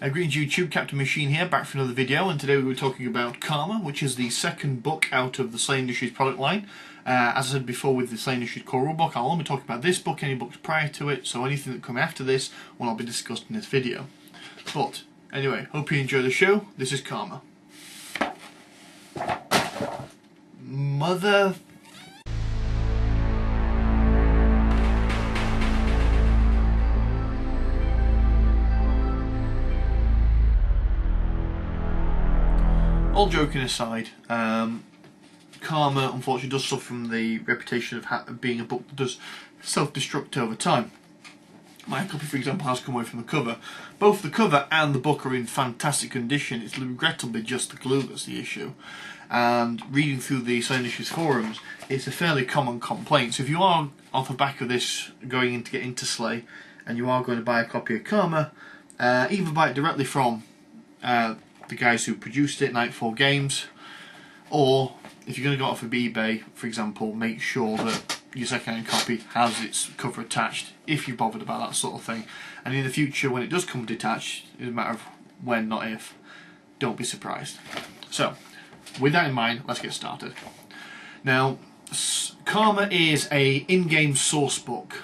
Greetings YouTube, Captain Machine here, back for another video, and today we were talking about Karma, which is the second book out of the SLA Industries product line. As I said before with the SLA Industries core rulebook, I'll only be talking about this book, any books prior to it, so anything that come after this will not be discussed in this video. But, anyway, hope you enjoy the show. This is Karma. Mother... All joking aside, Karma unfortunately does suffer from the reputation of being a book that does self-destruct over time. My copy, for example, has come away from the cover. Both the cover and the book are in fantastic condition. It's regrettably just the glue that's the issue. And reading through the SLA Industries forums, it's a fairly common complaint. So if you are off the back of this going in to get into SLA, and you are going to buy a copy of Karma, either buy it directly from the guys who produced it, Nightfall Games, or if you're going to go off of eBay, for example, make sure that your second-hand copy has its cover attached, if you're bothered about that sort of thing. And in the future, when it does come detached, it's a matter of when, not if, don't be surprised. So, with that in mind, let's get started. Now, Karma is a in-game source book,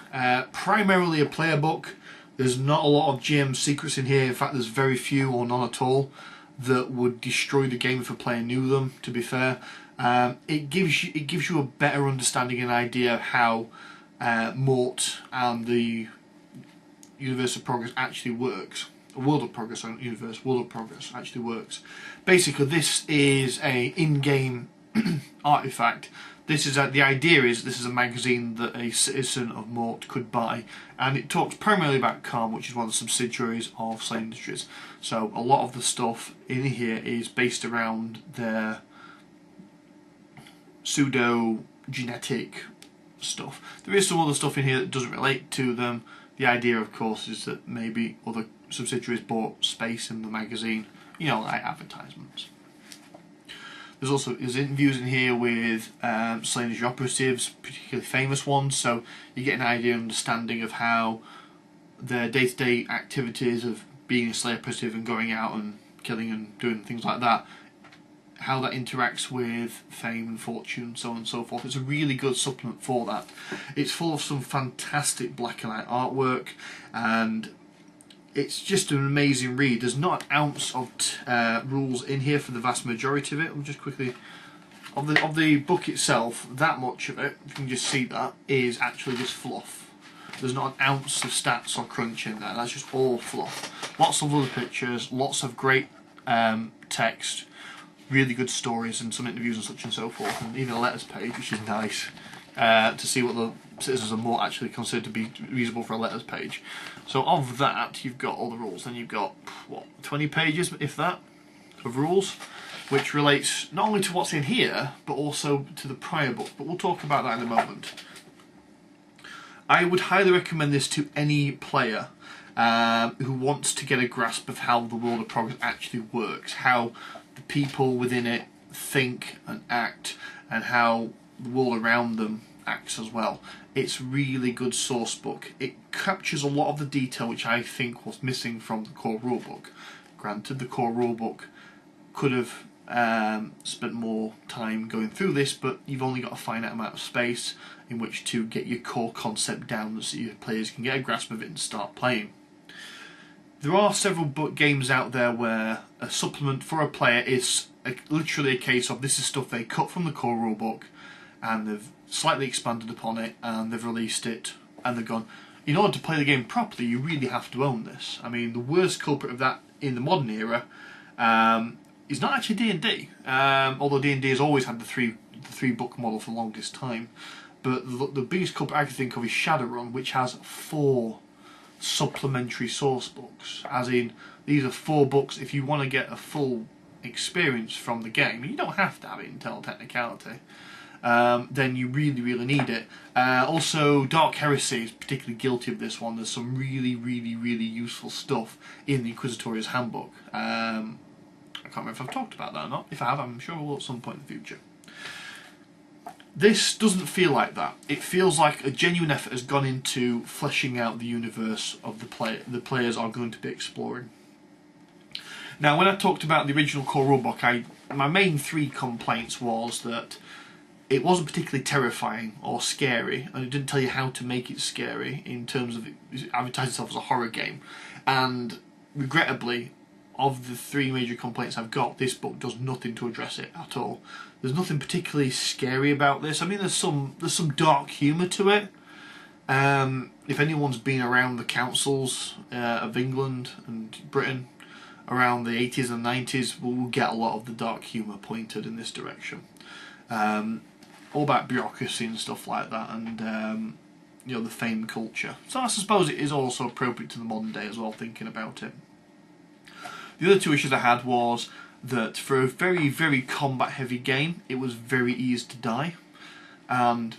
primarily a player book. There's not a lot of GM secrets in here. In fact, there's very few or none at all that would destroy the game if a player knew them, to be fair. It gives you a better understanding and idea of how Mort and the Universe of Progress actually works. World of Progress, not Universe, World of Progress actually works. Basically, this is a in-game artifact. This is the idea is this is a magazine that a citizen of Mort could buy, and it talks primarily about Karma, which is one of the subsidiaries of SLA Industries. So a lot of the stuff in here is based around their pseudo-genetic stuff. There is some other stuff in here that doesn't relate to them. The idea, of course, is that maybe other subsidiaries bought space in the magazine, you know, like advertisements. There's also interviews in here with SLA Industries operatives, particularly famous ones, so you get an idea and understanding of how their day-to-day activities of being a SLA operative and going out and killing and doing things like that, how that interacts with fame and fortune, so on and so forth. It's a really good supplement for that. It's full of some fantastic black and white artwork, and it's just an amazing read. There's not an ounce of rules in here for the vast majority of it. I'll just quickly, of the book itself, that much of it, you can just see that, is actually just fluff. There's not an ounce of stats or crunch in there. That's just all fluff. Lots of other pictures, lots of great text, really good stories and some interviews and such and so forth, and even a letters page, which is nice to see what the citizens of Mort actually considered to be reasonable for a letters page. So of that, you've got all the rules. Then you've got, what, 20 pages, if that, of rules, which relates not only to what's in here, but also to the prior book. But we'll talk about that in a moment. I would highly recommend this to any player who wants to get a grasp of how the World of Progress actually works, how the people within it think and act, and how the world around them acts as well. It's a really good source book. It captures a lot of the detail which I think was missing from the core rulebook. Granted, the core rulebook could have spent more time going through this, but you've only got a finite amount of space in which to get your core concept down so your players can get a grasp of it and start playing. There are several games out there where a supplement for a player is literally a case of this is stuff they cut from the core rulebook and they've slightly expanded upon it and they've released it and they've gone, in order to play the game properly you really have to own this. I mean, the worst culprit of that in the modern era is not actually D&D, although D&D has always had the three book model for the longest time, but the biggest culprit I can think of is Shadowrun, which has 4 supplementary source books, as in these are 4 books if you want to get a full experience from the game. You don't have to have it in technicality. Then you really need it. Also, Dark Heresy is particularly guilty of this one. There's some really useful stuff in the Inquisitorial's Handbook. I can't remember if I've talked about that or not. If I have, I'm sure I will at some point in the future. This doesn't feel like that. It feels like a genuine effort has gone into fleshing out the universe of the players are going to be exploring. Now, when I talked about the original core rulebook, my main 3 complaints was that it wasn't particularly terrifying or scary, and it didn't tell you how to make it scary in terms of advertising itself as a horror game. And regrettably, of the 3 major complaints I've got, this book does nothing to address it at all. There's nothing particularly scary about this. I mean, there's some dark humour to it. If anyone's been around the councils of England and Britain around the 80s and 90s, we'll get a lot of the dark humour pointed in this direction. All about bureaucracy and stuff like that, and you know, the fame culture. So I suppose it is also appropriate to the modern day as well, thinking about it. The other 2 issues I had was that for a very, very combat-heavy game, it was very easy to die, and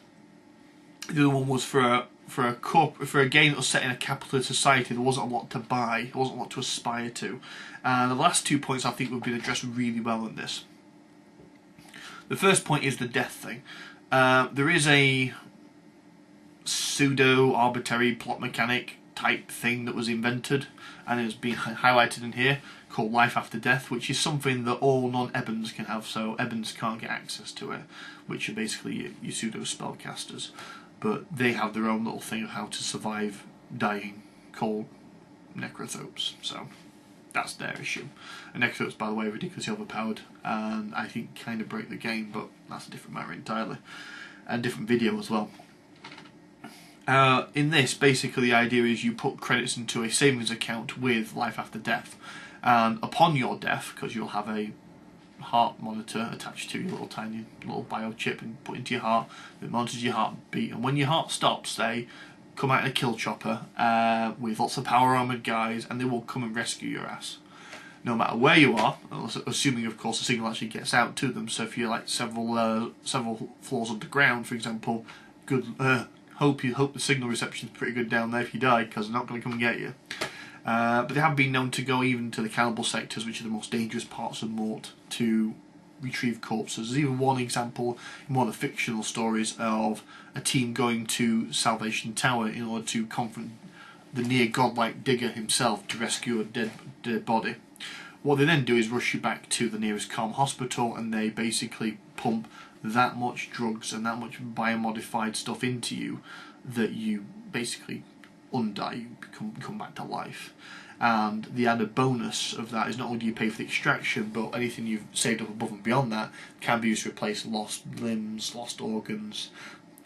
the other one was for a game that was set in a capitalist society. There wasn't a lot to buy, there wasn't a lot to aspire to, and the last 2 points I think have been addressed really well in this. The first point is the death thing. There is a pseudo-arbitrary plot mechanic type thing that was invented, and it's been highlighted in here, called Life After Death, which is something that all non-Ebons can have, so Ebons can't get access to it, which are basically your pseudo-spellcasters. But they have their own little thing of how to survive dying, called necrothopes. So that's their issue. And necrothopes, by the way, are ridiculously overpowered, and I think kind of break the game, but that's a different matter entirely. And different video as well. In this, basically the idea is you put credits into a savings account with Life After Death, and upon your death, because you'll have a heart monitor attached to your tiny little biochip and put into your heart that monitors your heartbeat, and when your heart stops, they come out in a kill chopper with lots of power armoured guys, and they will come and rescue your ass no matter where you are, assuming of course the signal actually gets out to them. So if you're like several floors underground, for example, hope the signal reception is pretty good down there if you die, because they're not going to come and get you. But they have been known to go even to the cannibal sectors, which are the most dangerous parts of Mort, to retrieve corpses. There's even one example in one of the fictional stories of a team going to Salvation Tower in order to confront the near godlike digger himself to rescue a dead body. What they then do is rush you back to the nearest calm hospital, and they basically pump that much drugs and that much biomodified stuff into you that you basically undie, you come back to life. And the added bonus of that is not only do you pay for the extraction, but anything you've saved up above and beyond that can be used to replace lost limbs, lost organs,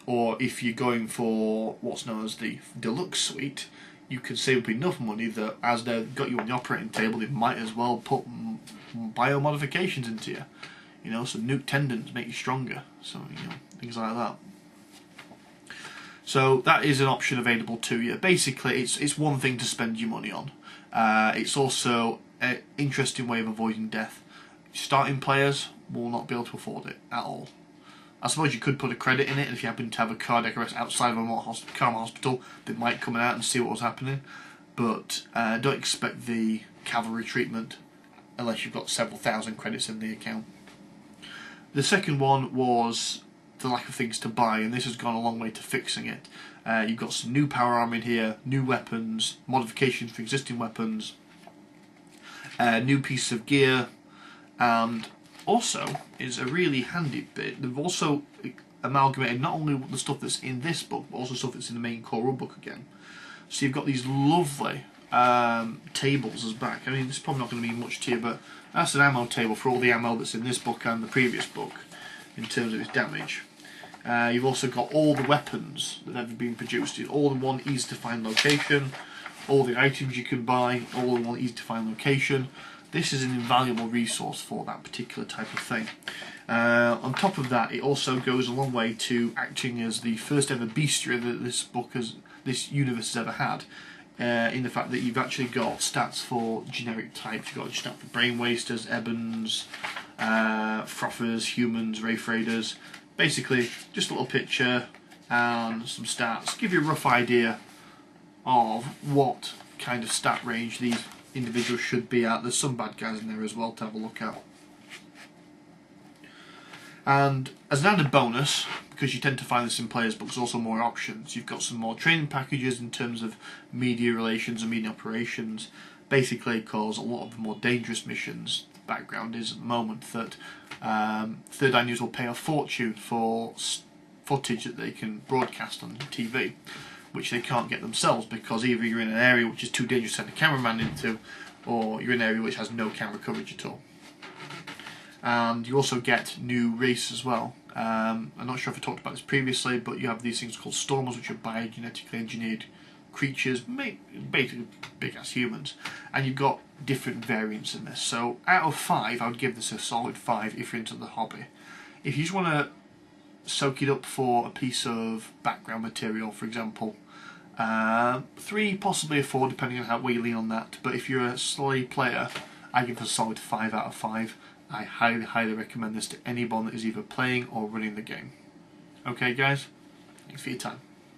or if you're going for what's known as the deluxe suite, you can save up enough money that as they've got you on the operating table, they might as well put biomodifications into you. You know, so nuke tendons make you stronger, so you know, things like that. So that is an option available to you. Basically, it's one thing to spend your money on. It's also an interesting way of avoiding death. Starting players will not be able to afford it at all. I suppose you could put a credit in it, and if you happen to have a cardiac arrest outside of a Karma hospital, they might come out and see what was happening. But don't expect the cavalry treatment unless you've got several thousand credits in the account. The second one was the lack of things to buy, and this has gone a long way to fixing it. You've got some new power armor in here, new weapons, modifications for existing weapons, new pieces of gear, and also is a really handy bit. They've also amalgamated not only the stuff that's in this book, but also stuff that's in the main core rulebook again. So you've got these lovely tables as back. I mean, it's probably not going to mean much to you, but that's an ammo table for all the ammo that's in this book and the previous book in terms of its damage. You've also got all the weapons that have been produced in all in one easy to find location, all the items you can buy, all in one easy to find location. This is an invaluable resource for that particular type of thing. On top of that, it also goes a long way to acting as the first ever bestiary that this universe has ever had. In the fact that you've actually got stats for generic types. You've got a stat for brain wasters, ebons, frothers, humans, wraith raiders. Basically, just a little picture and some stats. Give you a rough idea of what kind of stat range these individuals should be at. There's some bad guys in there as well to have a look at. And as an added bonus, because you tend to find this in players' books, also more options. You've got some more training packages in terms of media relations and media operations. Basically, because a lot of the more dangerous missions, the background is at the moment that Third Eye News will pay a fortune for footage that they can broadcast on TV, which they can't get themselves, because either you're in an area which is too dangerous to send a cameraman into, or you're in an area which has no camera coverage at all. And you also get new races as well. I'm not sure if I talked about this previously, but you have these things called stormers, which are biogenetically engineered creatures, basically big ass humans, and you've got different variants in this. So out of 5, I would give this a solid 5 if you're into the hobby. If you just want to soak it up for a piece of background material, for example, 3, possibly a 4, depending on how we lean on that. But if you're a SLA player, I give it a solid 5 out of 5. I highly recommend this to anyone that is either playing or running the game. Okay guys, thanks for your time.